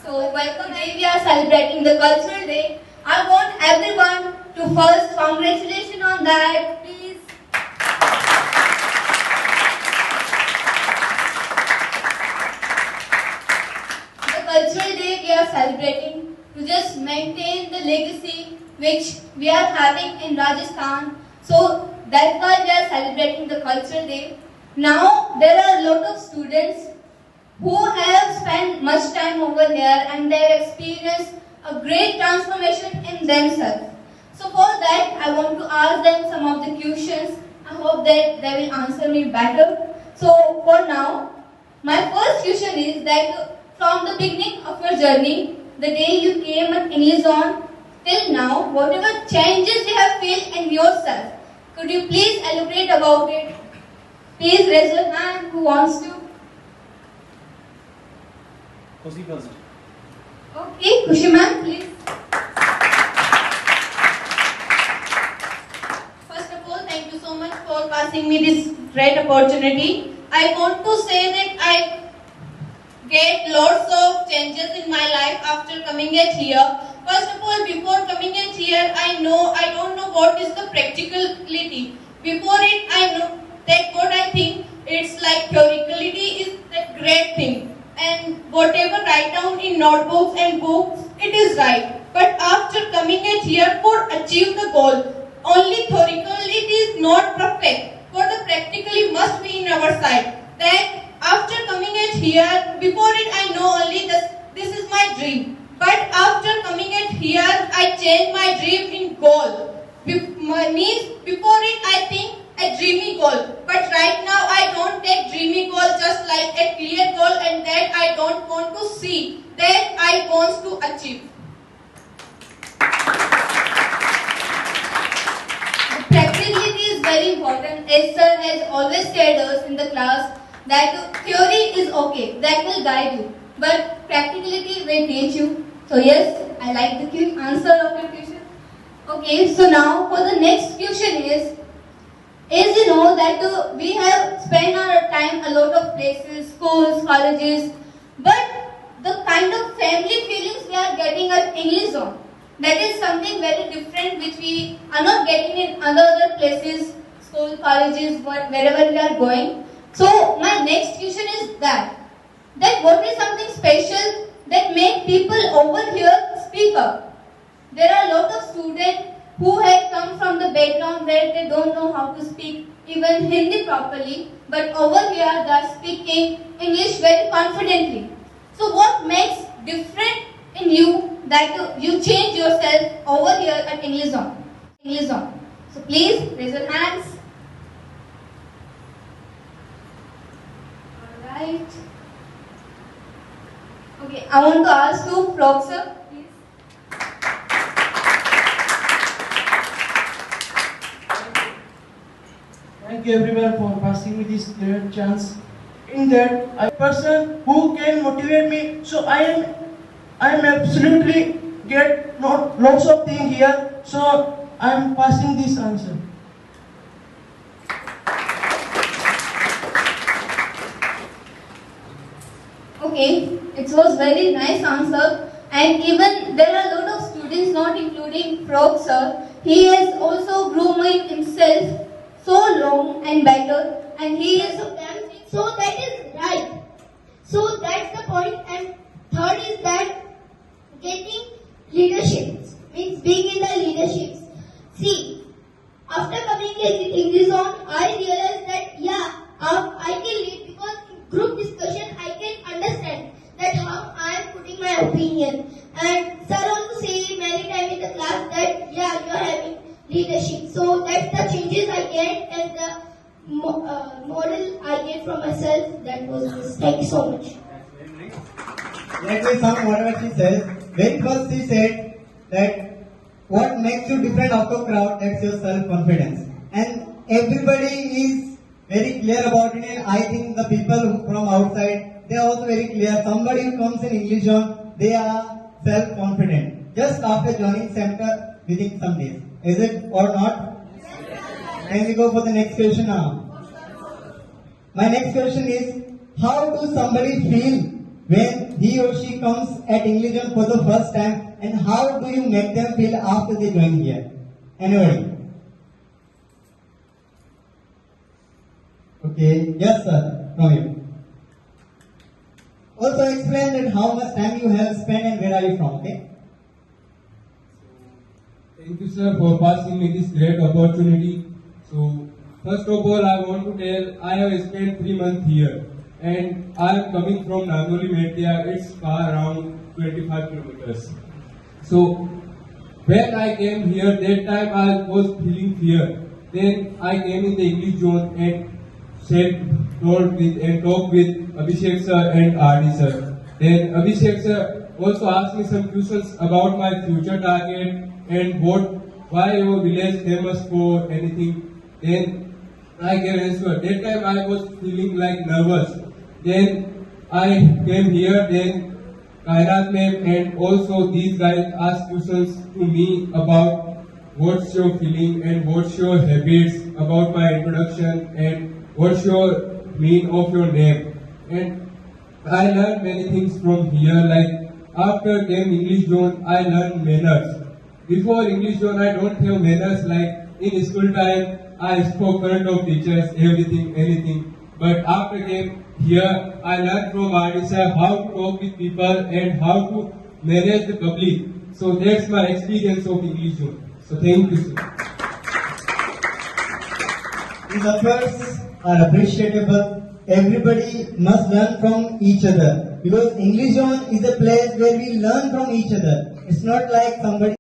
So, welcome day, we are celebrating the cultural day. I want everyone to first congratulations on that, please. The cultural day we are celebrating to just maintain the legacy which we are having in Rajasthan. So that's why we are celebrating the cultural day. Now there are a lot of students who have spent much time over here and they have experienced a great transformation in themselves. So for that, I want to ask them some of the questions. I hope that they will answer me better. So for now, my first question is that from the beginning of your journey, the day you came at English on till now, whatever changes you have felt in yourself, could you please elaborate about it? Please raise your hand who wants to. Khushi first. Okay, Khushi ma'am, please. First of all, thank you so much for passing me this great opportunity. I want to say that I get lots of changes in my life after coming at here. First of all, before coming at here, I don't know what is the practicality. Before it, I know that what I think, it's like theoreticality is the great thing. And whatever write down in notebooks and books, it is right. But after coming at here for achieve the goal, only theoreticality is not perfect. For the practically must be in our side. That after coming at here, before it I know only this is my dream. But after coming at here, I change my dream in goal. Means before it I think a dreamy goal. But right now I don't take dreamy goal just like a clear goal and that I don't want to see. That I want to achieve. Practicality is very important. As sir has always said us in the class that theory is okay, that will guide you. But practicality will teach you. So yes, I like the answer of your question. Okay, so now for the next question is, as you know that we have spent our time a lot of places, schools, colleges, but the kind of family feelings we are getting at English zone, that is something very different which we are not getting in other places, school, colleges, wherever we are going. So my next question is that what is something special that make people over here speak up? There are a lot of students who have come from the background where they don't know how to speak even Hindi properly, but over here they are speaking English very confidently. So what makes different in you that you change yourself over here at English Zone? English Zone. So please raise your hands. Alright. Okay, I want to ask you, Frog sir, please. Thank you everyone for passing me this great chance. In that, a person who can motivate me. So I am absolutely get not lots of things here. So I am passing this answer. Okay, it was very nice answer. And even there are a lot of students, not including Frog sir. He has also groomed himself so long and better, and he is of them. So that is right. So that's the point. And third is that getting leaderships means being in the leaderships. See, after coming in English on, I realized that I can lead because in group discussion I can understand that how I am putting my opinion. And sir also say many times in the class that you are having leadership. So that's the changes I get and the model I get from myself. That was this. Thank you so much. Let me sum whatever she says. Very first she said that what makes you different out of crowd, that's your self-confidence. And everybody is very clear about it, and I think the people who from outside, they are also very clear. Somebody who comes in English on, they are self-confident. Just after joining center within some days. Is it or not? Can we go for the next question now? My next question is, how do somebody feel when he or she comes at English Zone for the first time, and how do you make them feel after they join here? Anybody? Okay, yes sir, from you. Also explain that how much time you have spent and where are you from, okay? Thank you, sir, for passing me this great opportunity. So, first of all, I want to tell I have spent 3 months here, and I am coming from Nandoli Metia. It's far around 25 kilometers. So, when I came here, that time I was feeling fear. Then I came in the English Zone and talked with Abhishek sir and RD sir. Then Abhishek sir also asked me some questions about my future target and why your village famous for anything. Then I gave answer. That time I was feeling like nervous. Then I came here. Then Kairat ma'am and also these guys asked questions to me about what's your feeling and what's your habits about my introduction and what's your mean of your name. And I learned many things from here. Like after came English Zone, I learned manners. Before English Zone, I don't have manners. Like in school time, I spoke front of teachers, everything, anything. But after came here, I learned from RD sir how to talk with people and how to manage the public. So that's my experience of English Zone. So thank you, sir. These efforts are appreciable. Everybody must learn from each other because English Zone is a place where we learn from each other. It's not like somebody